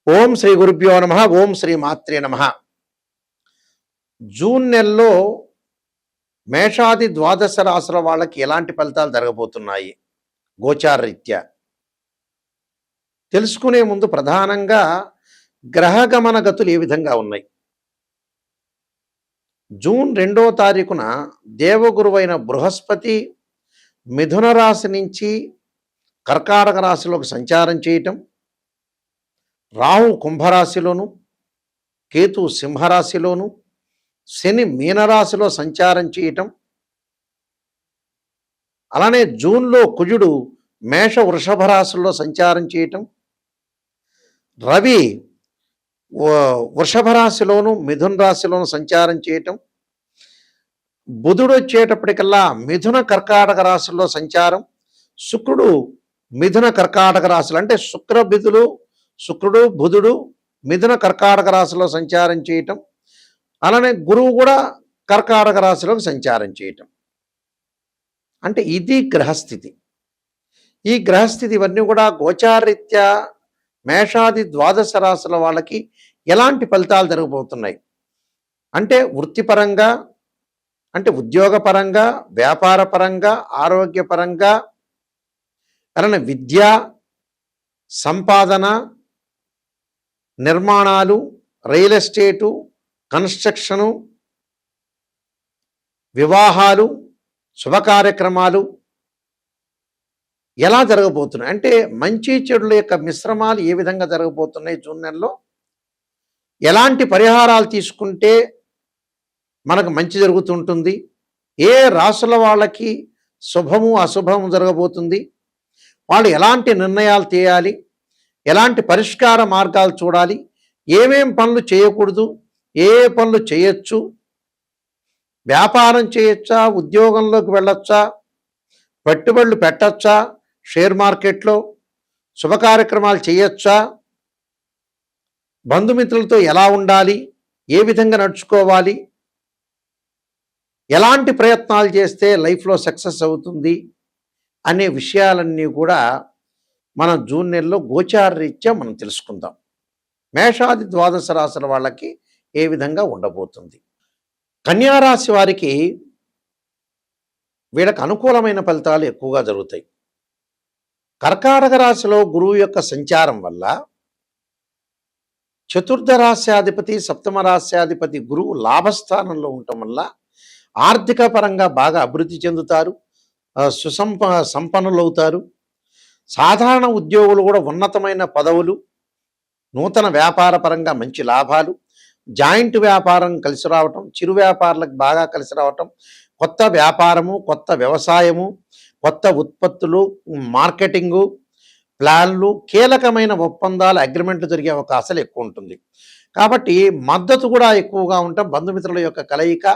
ఓం శ్రీ గురుభ్యో నమ. ఓం శ్రీ మాత్రే నమ. జూన్ నెలలో మేషాది ద్వాదశ రాశుల వాళ్ళకి ఎలాంటి ఫలితాలు జరగబోతున్నాయి గోచార రీత్యా తెలుసుకునే ముందు ప్రధానంగా గ్రహగమన గతులు ఏ విధంగా ఉన్నాయి. జూన్ 2వ తారీఖున దేవగురువైన బృహస్పతి మిథున రాశి నుంచి కర్కాటక రాశిలోకి సంచారం చేయటం, రాహు కుంభరాశిలోను, కేతు సింహరాశిలోను, శని మీనరాశిలో సంచారం చేయటం, అలానే జూన్లో కుజుడు మేష వృషభ రాశుల్లో సంచారం చేయటం, రవి వృషభ రాశిలోను మిథున రాశిలోను సంచారం చేయటం, బుధుడు వచ్చేటప్పటికల్లా మిథున కర్కాటక రాశుల్లో సంచారం, శుక్రుడు మిథున కర్కాటక రాశులు అంటే శుక్రుడు బుధుడు మిథున కర్కాటక రాశిలో సంచారం చేయటం, అలానే గురువు కూడా కర్కాటక రాశిలోకి సంచారం చేయటం. అంటే ఇది గ్రహస్థితి. ఈ గ్రహస్థితి ఇవన్నీ కూడా గోచారరీత్యా మేషాది ద్వాదశ రాశుల వాళ్ళకి ఎలాంటి ఫలితాలు జరగబోతున్నాయి అంటే వృత్తిపరంగా, అంటే ఉద్యోగపరంగా, వ్యాపారపరంగా, ఆరోగ్యపరంగా, అలానే విద్య, సంపాదన, నిర్మాణాలు, రియల్ ఎస్టేటు, కన్స్ట్రక్షను, వివాహాలు, శుభ కార్యక్రమాలు ఎలా జరగబోతున్నాయి అంటే మంచి చెడుల యొక్క మిశ్రమాలు ఏ విధంగా జరగబోతున్నాయి. జూన్ నెలలో ఎలాంటి పరిహారాలు తీసుకుంటే మనకు మంచి జరుగుతుంటుంది, ఏ రాశుల వాళ్ళకి శుభము అశుభము జరగబోతుంది, వాళ్ళు ఎలాంటి నిర్ణయాలు చేయాలి, ఎలాంటి పరిష్కార మార్గాలు చూడాలి, ఏమేం పనులు చేయకూడదు, ఏ పనులు చేయొచ్చు, వ్యాపారం చేయొచ్చా, ఉద్యోగంలోకి వెళ్ళొచ్చా, పెట్టుబడులు పెట్టచ్చా, షేర్ మార్కెట్లో శుభ కార్యక్రమాలు చేయొచ్చా, బంధుమిత్రులతో ఎలా ఉండాలి, ఏ విధంగా నడుచుకోవాలి, ఎలాంటి ప్రయత్నాలు చేస్తే లైఫ్లో సక్సెస్ అవుతుంది అనే విషయాలన్నీ కూడా మనం జూన్ నెలలో గోచార రీత్యా మనం తెలుసుకుందాం. మేషాది ద్వాదశ రాశుల వాళ్ళకి ఏ విధంగా ఉండబోతుంది. కన్యారాశి వారికి వీళ్ళకి అనుకూలమైన ఫలితాలు ఎక్కువగా జరుగుతాయి. కర్కాటక రాశిలో గురువు యొక్క సంచారం వల్ల చతుర్థ రాశ్యాధిపతి సప్తమ రాశ్యాధిపతి గురువు లాభస్థానంలో ఉండటం వల్ల ఆర్థిక పరంగా బాగా అభివృద్ధి చెందుతారు, సంపన్నులవుతారు. సాధారణ ఉద్యోగులు కూడా ఉన్నతమైన పదవులు, నూతన వ్యాపార పరంగా మంచి లాభాలు, జాయింట్ వ్యాపారం కలిసి రావటం, చిరు వ్యాపారులకు బాగా కలిసి రావటం, కొత్త వ్యాపారము, కొత్త వ్యవసాయము, కొత్త ఉత్పత్తులు, మార్కెటింగు ప్లాన్లు, కీలకమైన ఒప్పందాలు, అగ్రిమెంట్లు జరిగే అవకాశాలు ఎక్కువ ఉంటుంది. కాబట్టి మద్దతు కూడా ఎక్కువగా ఉంటాం. బంధుమిత్రుల యొక్క కలయిక,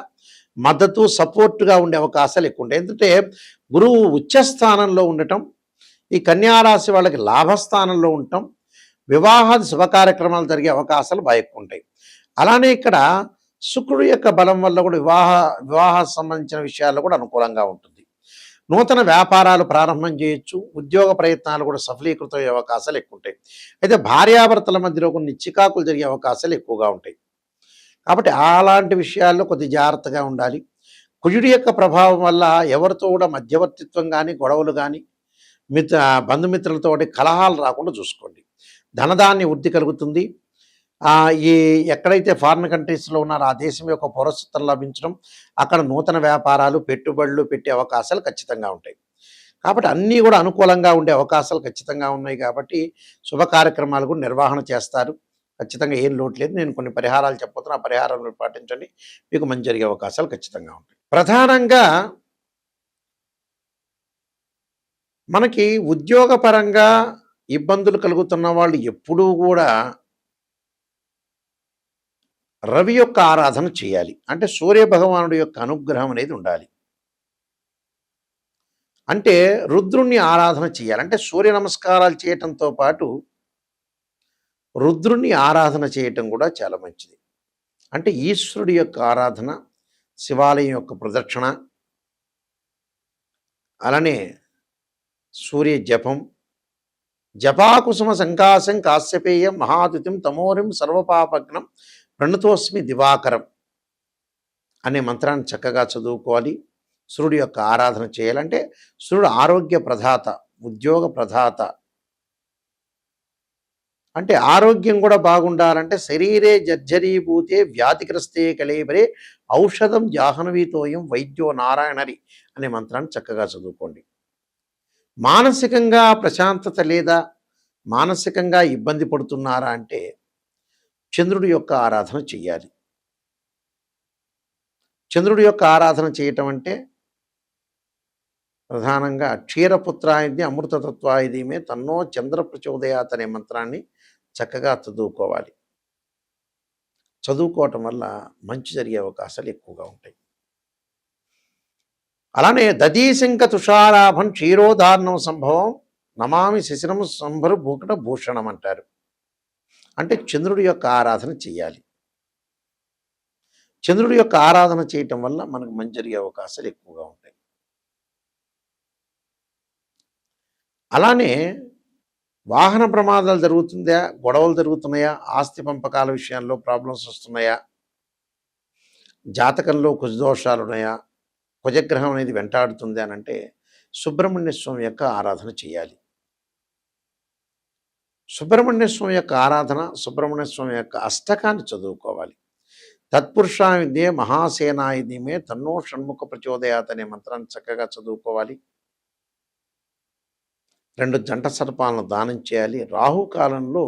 మద్దతు, సపోర్టుగా ఉండే అవకాశాలు ఎక్కువ ఉంటాయి. ఎందుకంటే గురువు ఉచ్చస్థానంలో ఉండటం, ఈ కన్యారాశి వాళ్ళకి లాభస్థానంలో ఉండటం, వివాహాది శుభ కార్యక్రమాలు జరిగే అవకాశాలు బాగా ఎక్కువ ఉంటాయి. అలానే ఇక్కడ శుక్రుడు యొక్క బలం వల్ల కూడా వివాహ సంబంధించిన విషయాల్లో కూడా అనుకూలంగా ఉంటుంది. నూతన వ్యాపారాలు ప్రారంభం చేయొచ్చు, ఉద్యోగ ప్రయత్నాలు కూడా సఫలీకృతం అయ్యే అవకాశాలు ఎక్కువ ఉంటాయి. అయితే భార్యాభర్తల మధ్యలో కొన్ని చికాకులు జరిగే అవకాశాలు ఎక్కువగా ఉంటాయి. కాబట్టి అలాంటి విషయాల్లో కొద్ది జాగ్రత్తగా ఉండాలి. కుజుడి యొక్క ప్రభావం వల్ల ఎవరితో కూడా మధ్యవర్తిత్వం కానీ, గొడవలు కానీ, బంధుమిత్రులతో కలహాలు రాకుండా చూసుకోండి. ధనధాన్య వృద్ధి కలుగుతుంది. ఈ ఎక్కడైతే ఫారిన్ కంట్రీస్లో ఉన్నారో ఆ దేశం యొక్క పౌరసత్వం లభించడం, అక్కడ నూతన వ్యాపారాలు, పెట్టుబడులు పెట్టే అవకాశాలు ఖచ్చితంగా ఉంటాయి. కాబట్టి అన్నీ కూడా అనుకూలంగా ఉండే అవకాశాలు ఖచ్చితంగా ఉన్నాయి. కాబట్టి శుభ కార్యక్రమాలు కూడా నిర్వహణ చేస్తారు. ఖచ్చితంగా ఏం లోటు లేదు. నేను కొన్ని పరిహారాలు చెప్పబోతున్నా, ఆ పరిహారాలను పాటించండి, మీకు మంచి జరిగే అవకాశాలు ఖచ్చితంగా ఉంటాయి. ప్రధానంగా మనకి ఉద్యోగపరంగా ఇబ్బందులు కలుగుతున్న వాళ్ళు ఎప్పుడూ కూడా రవి యొక్క ఆరాధన చేయాలి. అంటే సూర్య భగవానుడి యొక్క అనుగ్రహం అనేది ఉండాలి. అంటే రుద్రుణ్ణి ఆరాధన చేయాలి. అంటే సూర్య నమస్కారాలు చేయటంతో పాటు రుద్రుణ్ణి ఆరాధన చేయటం కూడా చాలా మంచిది. అంటే ఈశ్వరుడి యొక్క ఆరాధన, శివాలయం యొక్క ప్రదక్షిణ, అలానే సూర్య జపం, జపాకుసుమ సంకాశం కాశ్యపేయం మహాతిథిం తమోరిం సర్వపాపగ్నం ప్రణతోస్మి దివాకరం అనే మంత్రాన్ని చక్కగా చదువుకోవాలి. సూర్యుడి యొక్క ఆరాధన చేయాలంటే సూర్యుడు ఆరోగ్య ప్రదాత, ఉద్యోగ ప్రదాత. అంటే ఆరోగ్యం కూడా బాగుండాలంటే శరీరే జర్జరీభూతే వ్యాధిగ్రస్తే కళేబరే ఔషధం జాహ్నవీతోయం వైద్యో నారాయణరి అనే మంత్రాన్ని చక్కగా చదువుకోండి. మానసికంగా ప్రశాంతత లేదా, మానసికంగా ఇబ్బంది పడుతున్నారా అంటే చంద్రుడి యొక్క ఆరాధన చెయ్యాలి. చంద్రుడి యొక్క ఆరాధన చేయటం అంటే ప్రధానంగా క్షీరపుత్రాయుధి అమృతతత్వాయుధిమే తన్నో చంద్ర ప్రచోదయాత్ అనే మంత్రాన్ని చక్కగా చదువుకోవాలి. చదువుకోవటం వల్ల మంచి జరిగే అవకాశాలు ఎక్కువగా ఉంటాయి. అలానే దదీశంక తుషారాభం క్షీరోదారణం సంభవం నమామి శిశిరము సంభరు భూకట భూషణం అంటారు. అంటే చంద్రుడి యొక్క ఆరాధన చేయాలి. చంద్రుడి యొక్క ఆరాధన చేయటం వల్ల మనకు మంచి జరిగే అవకాశాలు ఎక్కువగా ఉంటాయి. అలానే వాహన ప్రమాదాలు జరుగుతుందా, గొడవలు జరుగుతున్నాయా, ఆస్తి పంపకాల విషయాల్లో ప్రాబ్లమ్స్ వస్తున్నాయా, జాతకంలో కుజదోషాలు ఉన్నాయా, కుజగ్రహం అనేది వెంటాడుతుంది అని అంటే సుబ్రహ్మణ్య స్వామి యొక్క ఆరాధన చేయాలి. సుబ్రహ్మణ్య స్వామి యొక్క ఆరాధన, సుబ్రహ్మణ్య స్వామి యొక్క అష్టకాన్ని చదువుకోవాలి. తత్పురుషాయుధే మహాసేనాయుధిమే తన్నో షణ్ముఖ ప్రచోదయాత్ అనే మంత్రాన్ని చక్కగా చదువుకోవాలి. 2 జంట సర్పాలను దానం చేయాలి. రాహుకాలంలో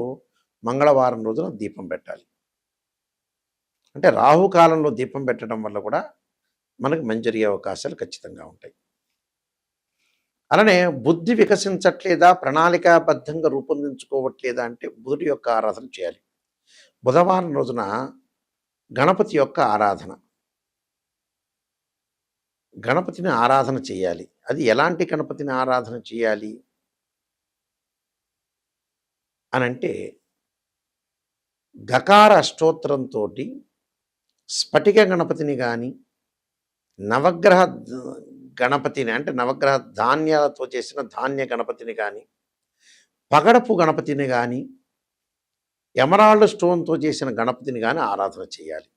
మంగళవారం రోజున దీపం పెట్టాలి. అంటే రాహుకాలంలో దీపం పెట్టడం వల్ల కూడా మనకు మంచి జరిగే అవకాశాలు ఖచ్చితంగా ఉంటాయి. అలానే బుద్ధి వికసించట్లేదా, ప్రణాళికాబద్ధంగా రూపొందించుకోవట్లేదా అంటే బుధుడి యొక్క ఆరాధన చేయాలి. బుధవారం రోజున గణపతి యొక్క ఆరాధన, గణపతిని ఆరాధన చేయాలి. అది ఎలాంటి గణపతిని ఆరాధన చేయాలి అనంటే గకార అష్టోత్తరంతో స్ఫటిక గణపతిని కానీ, నవగ్రహ గణపతిని అంటే నవగ్రహ ధాన్యాలతో చేసిన ధాన్య గణపతిని కానీ, పగడపు గణపతిని కానీ, ఎమరాల్డ్ స్టోన్తో చేసిన గణపతిని కానీ ఆరాధన చేయాలి.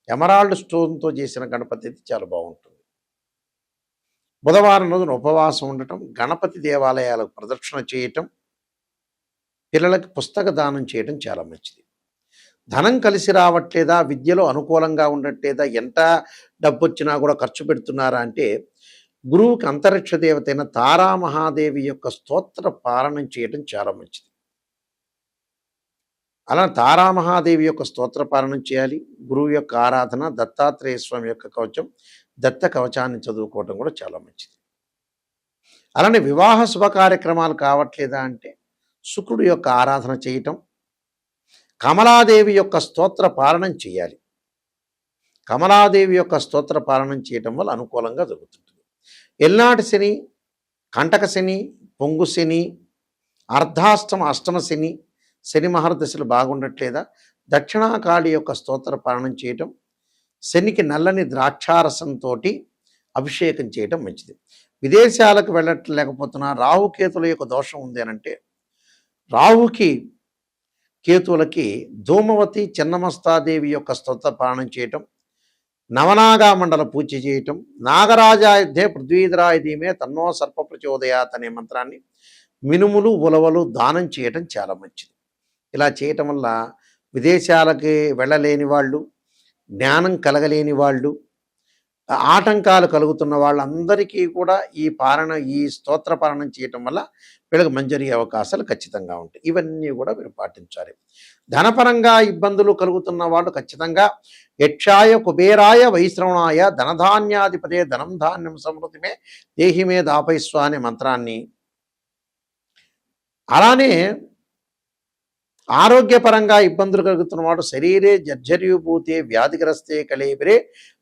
ఎమరాల్డ్ స్టోన్తో చేసిన గణపతి చాలా బాగుంటుంది. బుధవారం రోజున ఉపవాసం ఉండటం, గణపతి దేవాలయాలకు ప్రదక్షిణ చేయటం, పిల్లలకి పుస్తక దానం చేయడం చాలా మంచిది. ధనం కలిసి రావట్లేదా, విద్యలో అనుకూలంగా ఉండట్లేదా, ఎంత డబ్బు వచ్చినా కూడా ఖర్చు పెడుతున్నారా అంటే గురువుకి అంతరిక్ష దేవత అయిన తారామహాదేవి యొక్క స్తోత్ర పాలనం చేయడం చాలా మంచిది. అలా తారామహాదేవి యొక్క స్తోత్ర పాలనం చేయాలి. గురువు యొక్క ఆరాధన, దత్తాత్రేయ స్వామి యొక్క కవచం, దత్త కవచాన్ని చదువుకోవటం కూడా చాలా మంచిది. అలానే వివాహ శుభ కార్యక్రమాలు కావట్లేదా అంటే శుక్రుడు యొక్క ఆరాధన చేయటం, కమలాదేవి యొక్క స్తోత్ర పాలనం చేయాలి. కమలాదేవి యొక్క స్తోత్ర పాలనం చేయటం వల్ల అనుకూలంగా జరుగుతుంటుంది. ఎల్నాటి శని, కంటక శని, పొంగు శని, అర్ధాష్టమ అష్టమ శని, శని మహర్దశలు బాగుండట్లేదా, దక్షిణాకాళి యొక్క స్తోత్ర పాలనం చేయటం, శనికి నల్లని ద్రాక్షారసంతో అభిషేకం చేయటం మంచిది. విదేశాలకు వెళ్ళట్లేకపోతున్నా, రాహుకేతుల యొక్క దోషం ఉంది అనంటే రాహుకి కేతువులకి ధూమవతి చిన్నమస్తాదేవి యొక్క స్తోత్ర పాలనం చేయటం, నవనాగా మండల పూజ చేయటం, నాగరాజాయుధే పృథ్వీధరాయుధీమే తన్నో సర్ప ప్రచోదయాత్ అనే మంత్రాన్ని మినుములు ఉలవలు దానం చేయటం చాలా మంచిది. ఇలా చేయటం వల్ల విదేశాలకి వెళ్ళలేని వాళ్ళు, జ్ఞానం కలగలేని వాళ్ళు, ఆటంకాలు కలుగుతున్న వాళ్ళందరికీ కూడా ఈ స్తోత్ర పాలనం చేయటం వల్ల వీళ్ళకి మంచి జరిగే అవకాశాలు ఖచ్చితంగా ఉంటాయి. ఇవన్నీ కూడా మీరు పాటించాలి. ధనపరంగా ఇబ్బందులు కలుగుతున్న వాళ్ళు ఖచ్చితంగా యక్షాయ కుబేరాయ వైశ్రవణాయ ధనధాన్యాధిపతే ధనం ధాన్యం సమృద్ధిమే దేహిమే దాపైస్వ అనే మంత్రాన్ని, అలానే ఆరోగ్యపరంగా ఇబ్బందులు కలుగుతున్నవాడు శరీరే జర్జర్యూభూతే వ్యాధిగ్రస్తే కళేబరే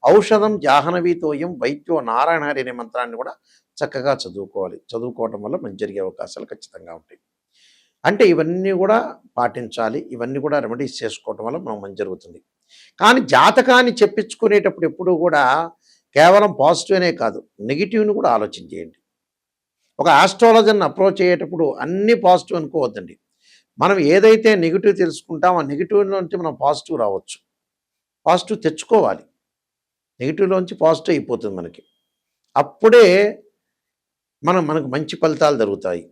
ఔషధం జాహ్నవీతోయం వైద్యో నారాయణహరి అనే మంత్రాన్ని కూడా చక్కగా చదువుకోవాలి. చదువుకోవటం వల్ల మంచి జరిగే అవకాశాలు ఖచ్చితంగా ఉంటాయి. అంటే ఇవన్నీ కూడా పాటించాలి. ఇవన్నీ కూడా రెమెడీస్ చేసుకోవటం వల్ల మనం మంచి జరుగుతుంది. కానీ జాతకాన్ని చెప్పించుకునేటప్పుడు ఎప్పుడు కూడా కేవలం పాజిటివ్ అనే కాదు, నెగిటివ్ని కూడా ఆలోచన చేయండి. ఒక ఆస్ట్రాలజర్ని అప్రోచ్ అయ్యేటప్పుడు అన్నీ పాజిటివ్ అనుకోవద్దండి. మనం ఏదైతే నెగిటివ్ తెలుసుకుంటామో ఆ నెగిటివ్‌లోంచి మనం పాజిటివ్ రావచ్చు. పాజిటివ్ తెచ్చుకోవాలి. నెగిటివ్‌లోంచి పాజిటివ్ అయిపోతుంది మనకి. అప్పుడే మనకు మంచి ఫలితాలు జరుగుతాయి.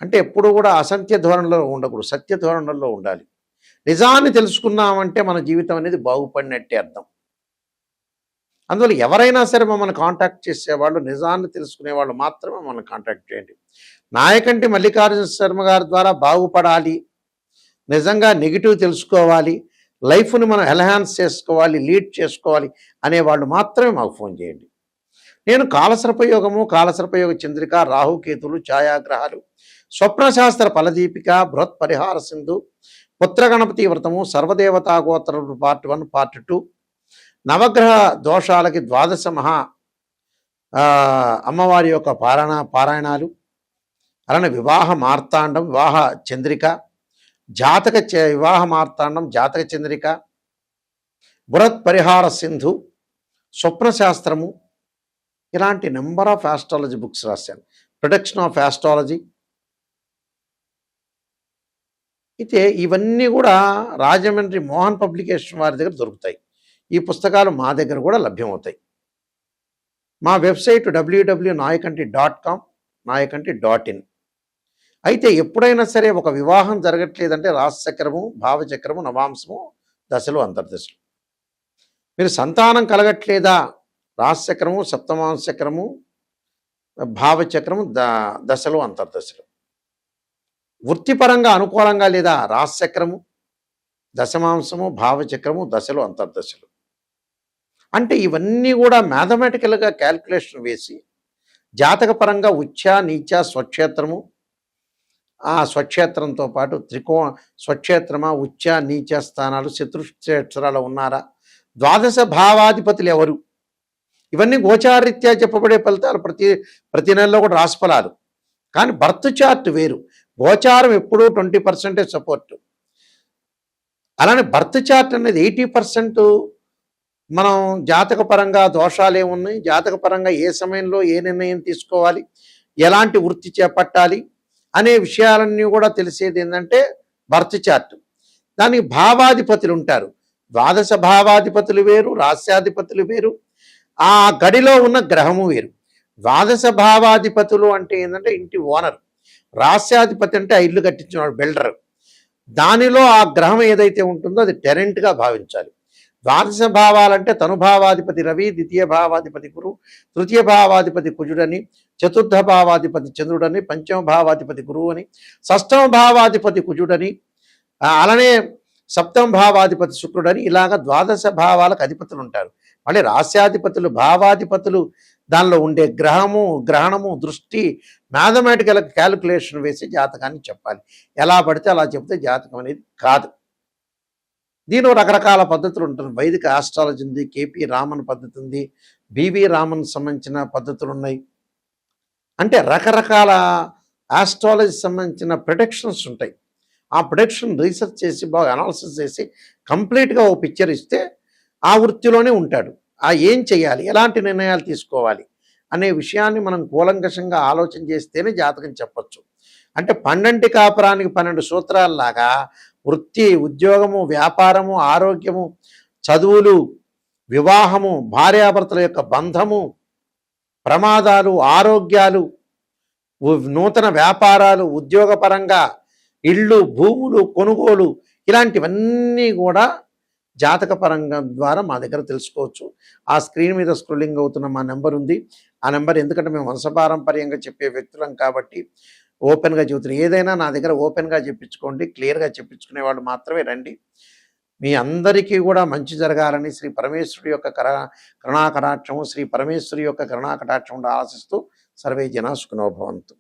అంటే ఎప్పుడూ కూడా అసత్య ధోరణిలో ఉండకూడదు. సత్య ధోరణిలో ఉండాలి. నిజాన్ని తెలుసుకున్నామంటే మన జీవితం అనేది బాగుపడినట్టే అర్థం. అందువల్ల ఎవరైనా సరే మమ్మల్ని కాంటాక్ట్ చేసేవాళ్ళు, నిజాన్ని తెలుసుకునేవాళ్ళు మాత్రమే మమ్మల్ని కాంటాక్ట్ చేయండి. నాయకంటి మల్లికార్జున శర్మ గారి ద్వారా బాగుపడాలి, నిజంగా నెగిటివ్ తెలుసుకోవాలి, లైఫ్‌ని మనం ఎన్హాన్స్ చేసుకోవాలి, లీడ్ చేసుకోవాలి అనేవాళ్ళు మాత్రమే మాకు ఫోన్ చేయండి. నేను కాలసర్పయోగము, కాలసర్పయోగ చంద్రిక, రాహుకేతులు, ఛాయాగ్రహాలు, స్వప్నశాస్త్ర ఫలదీపిక, బృహత్ పరిహార సింధు, పుత్రగణపతి వ్రతము, సర్వదేవతా గోత్రములు పార్ట్ 1, పార్ట్ 2, నవగ్రహ దోషాలకి ద్వాదశ మహా అమ్మవారి యొక్క పారాయణాలు, అలానే వివాహ మార్తాండం, వివాహ చంద్రిక, వివాహ మార్తాండం, జాతక చంద్రిక, బృహత్ పరిహార సింధు, స్వప్నశాస్త్రము, ఇలాంటి నెంబర్ ఆఫ్ ఆస్ట్రాలజీ బుక్స్ రాశాను. Protection of astrology. అయితే ఇవన్నీ కూడా రాజమండ్రి మోహన్ పబ్లికేషన్ వారి దగ్గర దొరుకుతాయి. ఈ పుస్తకాలు మా దగ్గర కూడా లభ్యమవుతాయి. మా వెబ్సైట్ www.nayakanti.com, nayakanti.in. అయితే ఎప్పుడైనా సరే ఒక వివాహం జరగట్లేదంటే రాశిచక్రము, భావచక్రము, నవాంశము, దశలు, అంతర్దశలు. మీరు సంతానం కలగట్లేదా? రాశిచక్రము, సప్తమాంశ చక్రము, భావచక్రము, దశలు, అంతర్దశలు. వృత్తిపరంగా అనుకూలంగా లేదా? రాశిచక్రము, దశమాంశము, భావచక్రము, దశలు, అంతర్దశలు. అంటే ఇవన్నీ కూడా మ్యాథమెటికల్గా క్యాల్కులేషన్ వేసి జాతకపరంగా ఉచ్చ, నీచ, స్వక్షేత్రము, ఆ స్వక్షేత్రంతో పాటు స్వక్షేత్రమా, ఉచ్చ, నీచ స్థానాలు, శత్రుక్షేత్రాలు ఉన్నారా, ద్వాదశ భావాధిపతులు ఎవరు, ఇవన్నీ గోచారరీత్యా చెప్పబడే ఫలితాలు. ప్రతి నెలలో కూడా రాశిఫలాలు. కానీ బర్త్ చార్ట్ వేరు. గోచారం ఎప్పుడూ 20% సపోర్టు. అలానే బర్త్ చార్ట్ అనేది 80% మనం జాతకపరంగా దోషాలు ఏమున్నాయి, జాతకపరంగా ఏ సమయంలో ఏ నిర్ణయం తీసుకోవాలి, ఎలాంటి వృత్తి చేపట్టాలి అనే విషయాలన్నీ కూడా తెలిసేది ఏంటంటే బర్త్ చార్ట్. దానికి భావాధిపతులు ఉంటారు. ద్వాదశ భావాధిపతులు వేరు, రాస్యాధిపతులు వేరు, ఆ గడిలో ఉన్న గ్రహము వేరు. ద్వాదశ భావాధిపతులు అంటే ఏంటంటే ఇంటి ఓనర్, రాస్యాధిపతి అంటే ఆ ఇల్లు కట్టించినవాడు, బిల్డర్. దానిలో ఆ గ్రహం ఏదైతే ఉంటుందో అది టెరెంట్గా భావించాలి. ద్వాదశ భావాలంటే తనుభావాధిపతి రవి, ద్వితీయ భావాధిపతి గురు, తృతీయ భావాధిపతి కుజుడని, చతుర్థ భావాధిపతి చంద్రుడని, పంచమ భావాధిపతి గురువు అని, షష్టమ భావాధిపతి కుజుడని, అలానే సప్తమ భావాధిపతి శుక్రుడని, ఇలాగ ద్వాదశ భావాలకు అధిపతులు ఉంటారు. మళ్ళీ రాస్యాధిపతులు, భావాధిపతులు, దానిలో ఉండే గ్రహము, గ్రహణము, దృష్టి, మ్యాథమెటికల్ క్యాలిక్యులేషన్ వేసి జాతకాన్ని చెప్పాలి. ఎలా పడితే అలా చెప్తే జాతకం అనేది కాదు. దీనిలో రకరకాల పద్ధతులు ఉంటుంది. వైదిక ఆస్ట్రాలజీ ఉంది, కేపీ రామన్ పద్ధతి ఉంది, బివి రామన్ సంబంధించిన పద్ధతులు ఉన్నాయి. అంటే రకరకాల ఆస్ట్రాలజీ సంబంధించిన ప్రొడక్షన్స్ ఉంటాయి. ఆ ప్రొడక్షన్ రీసెర్చ్ చేసి బాగా అనాలిసిస్ చేసి కంప్లీట్గా ఓ పిక్చర్ ఇస్తే ఆ వృత్తిలోనే ఉంటాడు. ఏం చేయాలి, ఎలాంటి నిర్ణయాలు తీసుకోవాలి అనే విషయాన్ని మనం కూలంకషంగా ఆలోచన చేస్తేనే జాతకం చెప్పచ్చు. అంటే 12 కాపురానికి 12 సూత్రాలలాగా వృత్తి, ఉద్యోగము, వ్యాపారము, ఆరోగ్యము, చదువులు, వివాహము, భార్యాభర్తల యొక్క బంధము, ప్రమాదాలు, ఆరోగ్యాలు, నూతన వ్యాపారాలు, ఉద్యోగపరంగా ఇళ్ళు, భూములు, కొనుగోలు, ఇలాంటివన్నీ కూడా జాతకపరంగా ద్వారా మా దగ్గర తెలుసుకోవచ్చు. ఆ స్క్రీన్ మీద స్క్రోలింగ్ అవుతున్న మా నెంబర్ ఉంది. ఆ నెంబర్, ఎందుకంటే మేము వంశపారంపర్యంగా చెప్పే వ్యక్తులం కాబట్టి ఓపెన్గా చెబుతున్నాం. ఏదైనా నా దగ్గర ఓపెన్గా చెప్పించుకోండి, క్లియర్గా చెప్పించుకునే వాళ్ళు మాత్రమే రండి. మీ అందరికీ కూడా మంచి జరగాలని శ్రీ పరమేశ్వరుడి యొక్క కరుణాకటాక్షము, శ్రీ పరమేశ్వరి యొక్క కరుణాకటాక్షం ఆశిస్తూ సర్వే జనా సుఖినో భవంతు.